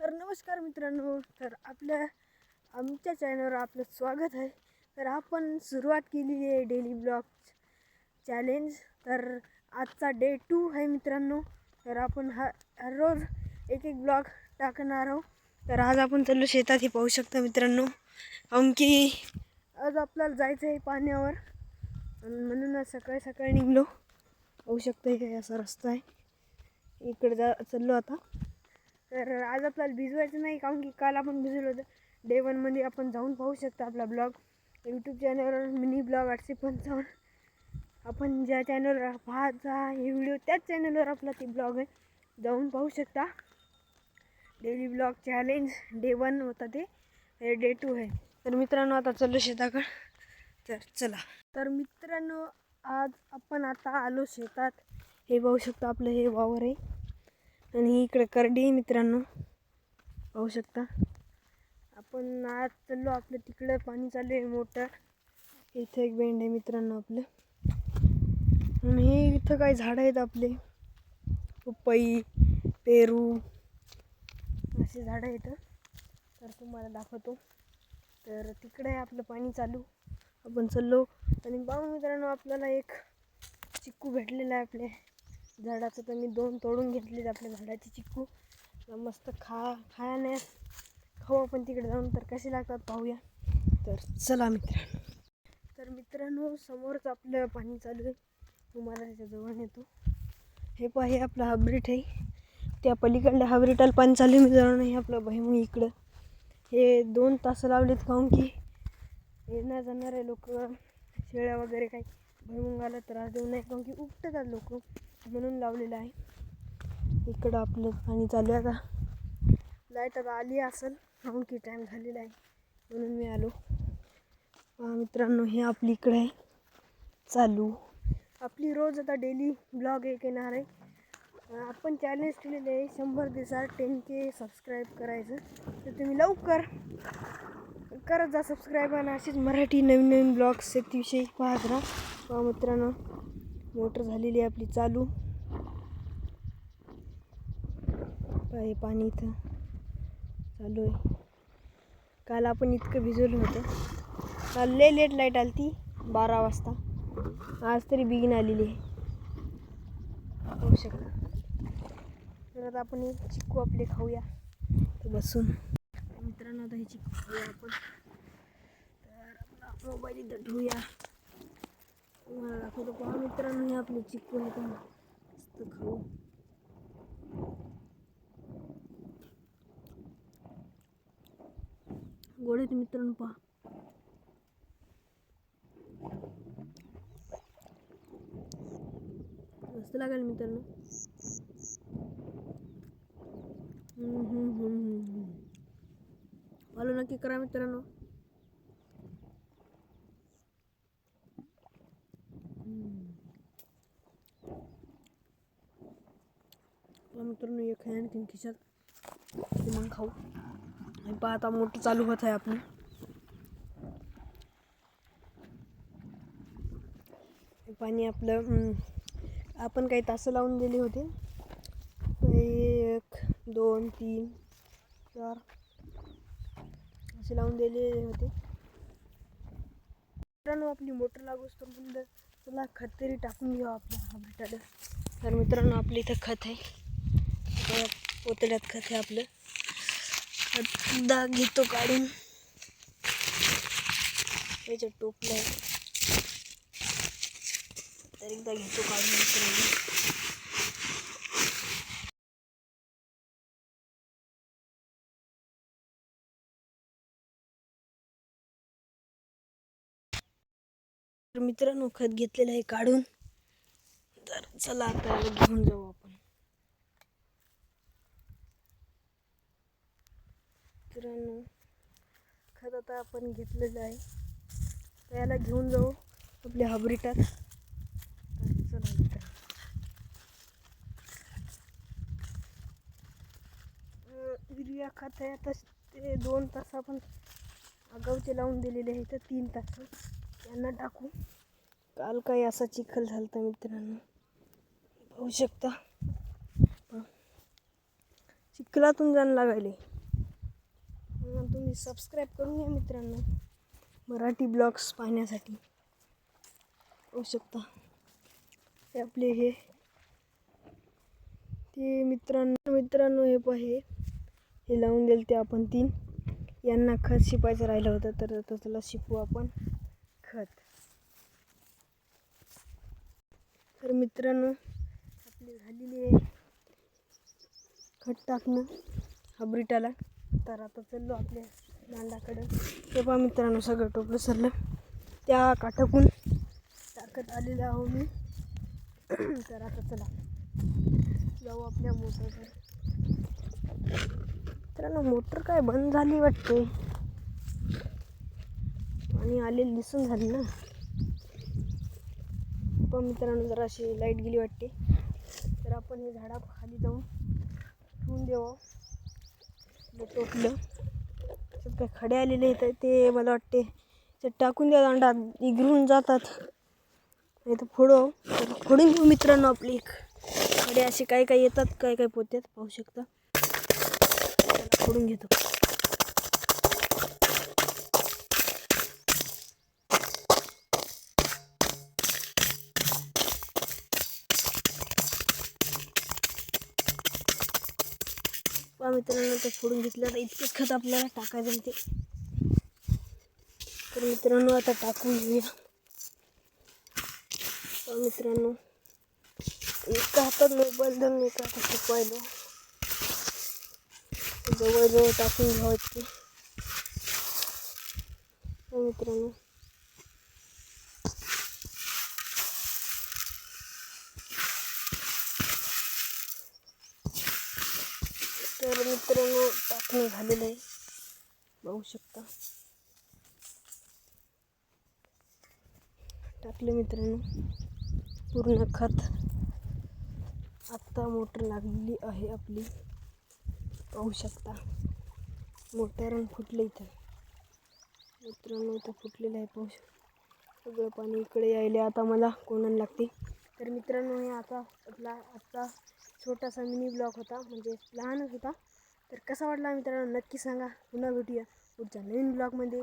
तर नमस्कार मित्रांनो, तर आमच्या चॅनलवर आपलं स्वागत आहे. तर आपण सुरुवात केलेली आहे डेली ब्लॉग चॅलेंज. तर आजचा डे 2 आहे मित्रांनो. तर आपण हर रोज एक ब्लॉग टाकणार आहोत. तर आज आपण चाललो शेतात, हे पाहू शकता मित्रांनो. की आज आपल्याला जायचं आहे पाण्यावर, म्हणूनच सकाळी सकाळी निघलो. पाहू शकता हे असा रस्ता आहे, इकडे चाललो आता. तर आज आपल्याला भिजवायचं नाही, कारण की काल आपण भिजवलं होतं. डे 1मध्ये आपण जाऊन पाहू शकता आपला ब्लॉग यूट्यूब चॅनलवर, मिनी ब्लॉग 855. आपण ज्या चॅनलवर पाहता हे व्हिडिओ, त्याच चॅनलवर आपला ते ब्लॉग आहे, जाऊन पाहू शकता. डेली ब्लॉग चॅलेंज डे 1 होता, ते डे 2 आहे. तर मित्रांनो आता चाललो शेताकडे, तर चला. तर मित्रांनो आज आपण आता आलो शेतात. हे पाहू शकता आपलं हे वावर आहे, आणि इकडे करडी आहे मित्रांनो, पाहू शकता. आपण आज चाललो, आपलं तिकडं पाणी चालू आहे मोटर. इथे एक बेंड आहे मित्रांनो आपलं, आणि हे इथं काही झाडं आहेत आपले, पपई, पेरू असे झाडं आहेत. तर तुम्हाला दाखवतो. तर तिकडे आहे आपलं पाणी चालू, आपण चाललो. आणि पाहू मित्रांनो, आपल्याला एक चिक्कू भेटलेला आहे आपल्या झाडाचं. तर मी 2 तोडून घेतलेत आपल्या झाडाचे चिक्कू. मस्त खाण्यास खाऊ आपण तिकडे जाऊन. तर कसे लागतात पाहूया. तर चला मित्रांनो. तर मित्रांनो समोरच आपलं पाणी चालू आहे, तुम्हाला त्याच्या जवळ नेतो. हे हे आपलं हायब्रिड आहे, त्या पलीकडल्या हायब्रिडला पाणी चालू आहे मित्रांनो. हे आपलं भुईमुग इकडं. हे 2 तास लावलेत, काहून की येणार जाणारे लोक, शेळ्या वगैरे काही भुईमुगाला त्रास देऊ नये, काहून की उपटतात लोक, म्हणून लावलेलं आहे. इकडं आपलं पाणी चालू आहे. आता लाईट आता आली असेल, काहून की टाईम झालेला आहे, म्हणून मी आलो. मित्रांनो हे आपली इकडे आहे चालू. आपली रोज आता डेली ब्लॉग एक येणार आहे. आपण चॅलेंज केलेले आहे 100 दिवसात 10K सबस्क्राईब करायचं. तर तुम्ही लवकर करत जा सबस्क्राईब, आणि अशीच मराठी नवीन ब्लॉग्स विषयी पाहत राहा. मित्रांनो मोटर झालेली आहे आपली चालू. हे पाणी इथं चालू आहे. काल आपण इतकं भिजवलं होतं. काल लय लेट लाईट आली ती 12 वाजता. आज तरी बिगीन आलेली आहे, होऊ शकतं. तर आता आपण हे चिक्कू आपले खाऊया बसून. मित्रांनो आता हे चिक्कू खाऊया आपण. तर आपला मोबाईल इथं ठेवूया, तुम्हाला दाखवतो. पहा मित्रांनो हे आपले चिक्कू आहे, मस्त खाऊ. गोड आहेत मित्रांनो, पहा. मस्त लागेल मित्रांनो. फॉलो नक्की करा मित्रांनो. मित्रांनो एक आहे आणखीन खिशात, ते मग खाऊ. आणि पहा आता मोटर चालू होत आहे आपली. पाणी आपलं आपण काही तास लावून दिले होते. 1 2 3 4 असे लावून दिले होते मित्रांनो. आपली मोटर लागूच तर म्हणजे चला खत तरी टाकून घेऊ आपल्या हायब्रिडला. तर मित्रांनो आपलं इथं खत आहे, पोतड्यात खत आहे आपलं. खत घेतो काढून, त्याच्या टोपलं आहे. तर एकदा घेतो काढून मित्रांनो. तर मित्रांनो खत घेतलेलं आहे काढून. तर चला आता घेऊन जाऊ आपण. मित्रांनो खत आता आपण घेतलेलं आहे, त्याला घेऊन जाऊ आपल्या हायब्रिडात. तर चला मित्रांनो. युरिया खत आहे, आता ते 2 तास आपण अगाऊचे लावून दिलेले आहे, तर 3 तास यांना टाकू. काल काही असा चिखल झालता मित्रांनो, पाहू शकता. चिखलातून जाणं लागायले. तुम्ही सबस्क्राईब करून घ्या मित्रांनो मराठी ब्लॉग्स पाहण्यासाठी. होऊ शकता हे आपले ते मित्रांनो हे पाहे हे लावून दिले ते आपण 3 यांना खत शिपायचं राहिलं होतं तर आता त्याला शिपू आपण खत. तर मित्रांनो आपली झालेली आहे खत टाकणं हाब्रिटाला. तर आता चाललो आपल्या लांडाकडं. ते पहा मित्रांनो सगळं टोपलं सरलं त्या काठाकून टाकत आलेलं आहो मी. तर आता चला जाऊ आपल्या मोटरवर. मित्रांनो मोटर काय बंद झाली वाटते. आणि आलेली दिसून झाली ना. पण मित्रांनो जरा अशी लाईट गेली वाटते. तर आपण हे झाडाखाली जाऊन ठेवून देऊ टोपलं. त्याच्यात काय खडे आलेले आहेत ते मला वाटते ते टाकून द्या दांडात इगरून जातात. नाही तर फोडून घेऊ मित्रांनो आपली एक खडे असे काही काही येतात काही काही पोत्यात पाहू शकता. फोडून घेतो. पहा मित्रांनो ते फोडून घेतलं तर इतकेच खत आपल्याला टाकायचं होते. तर मित्रांनो आता टाकून घेऊया. पहा मित्रांनो एका हातात मोबाईल धरून एका हातात शिकवायलो जवळजवळ टाकून घ्यावं ते. मित्रांनो तर मित्रांनो टाकणं झालेलं आहे बघू शकता. टाकले मित्रांनो पूर्ण खत. आत्ता मोटर लागलेली आहे आपली पाहू शकता. मोटर फुटले इथं मित्रांनो इथं फुटलेलं आहे पाहू शकता. सगळं पाणी इकडे यायले आता मला कोणाला लागते. तर मित्रांनो हे आता आपला आजचा छोटासा मिनी ब्लॉग होता म्हणजे लहानच होता. तर कसा वाटला मित्रांनो नक्की सांगा. पुन्हा भेटूया पुढच्या नवीन ब्लॉगमध्ये.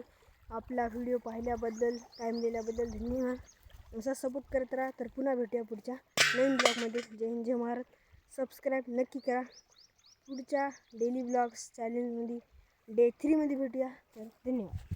आपला व्हिडिओ पाहिल्याबद्दल टाईम दिल्याबद्दल धन्यवाद. असा सपोर्ट करत राहा. तर पुन्हा भेटूया पुढच्या नवीन ब्लॉगमध्ये. जय हिंद जय महाराज. सबस्क्राईब नक्की करा. पुढच्या डेली ब्लॉग्स चॅलेंजमध्ये डे 3 मध्ये भेटूया. तर धन्यवाद.